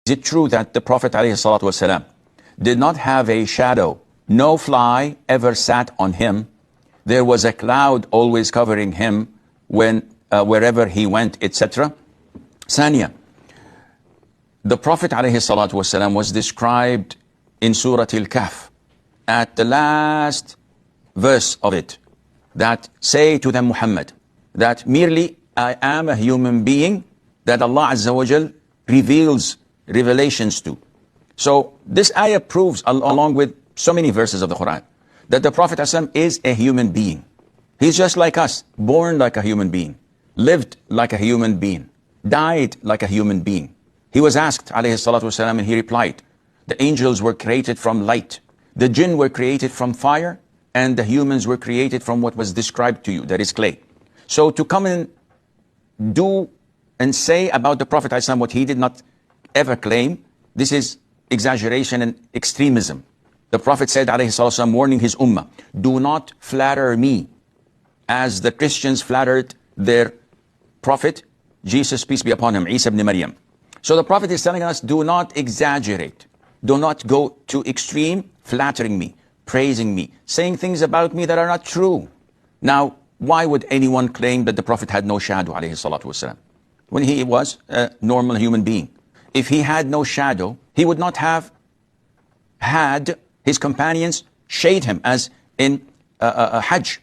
Is it true that the Prophet ﷺ did not have a shadow? No fly ever sat on him. There was a cloud always covering him when wherever he went, etc. Sanya, the Prophet ﷺ was described in Surah Al-Kahf at the last verse of it, that say to them, Muhammad, that merely I am a human being that Allah Azza wa Jal reveals revelations to. So this ayah proves, along with so many verses of the Quran, that the Prophet ﷺ is a human being. He's just like us, born like a human being, lived like a human being, died like a human being. He was asked, ﷺ, and he replied, the angels were created from light, the jinn were created from fire, and the humans were created from what was described to you, that is clay. So to come and do and say about the Prophet ﷺ what he did not ever claim, this is exaggeration and extremism. The Prophet said, ﷺ, warning his ummah, do not flatter me as the Christians flattered their prophet, Jesus, peace be upon him, Isa ibn Maryam. So the Prophet is telling us, do not exaggerate. Do not go to extreme flattering me, praising me, saying things about me that are not true. Now, why would anyone claim that the Prophet had no shadow, ﷺ, when he was a normal human being? If he had no shadow, he would not have had his companions shade him, as in Hajj,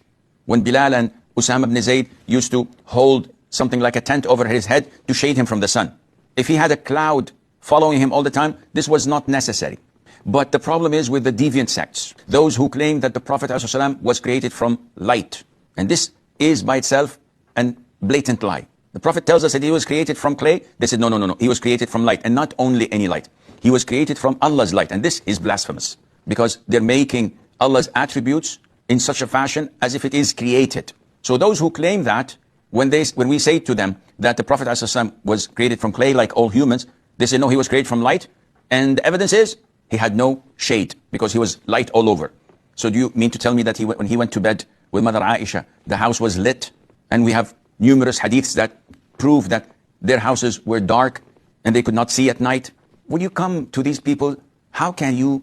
when Bilal and Usama ibn Zayd used to hold something like a tent over his head to shade him from the sun. If he had a cloud following him all the time, this was not necessary. But the problem is with the deviant sects, those who claim that the Prophet ﷺ was created from light. And this is by itself a blatant lie. The Prophet tells us that he was created from clay. They said, no. He was created from light, and not only any light. He was created from Allah's light. And this is blasphemous, because they're making Allah's attributes in such a fashion as if it is created. So those who claim that, when we say to them that the Prophet ﷺ was created from clay like all humans, they say, no, he was created from light. And the evidence is, he had no shade, because he was light all over. So do you mean to tell me that when he went to bed with Mother Aisha, the house was lit? And we have numerous hadiths that prove that their houses were dark and they could not see at night. When you come to these people, how can you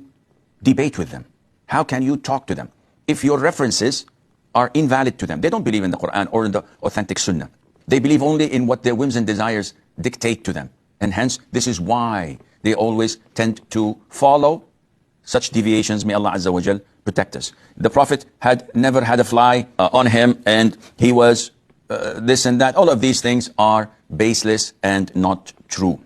debate with them? How can you talk to them if your references are invalid to them? They don't believe in the Quran or in the authentic Sunnah. They believe only in what their whims and desires dictate to them. And hence, this is why they always tend to follow such deviations. May Allah Azza wa Jal protect us. The Prophet had never had a fly on him, and he was this and that. All of these things are baseless and not true.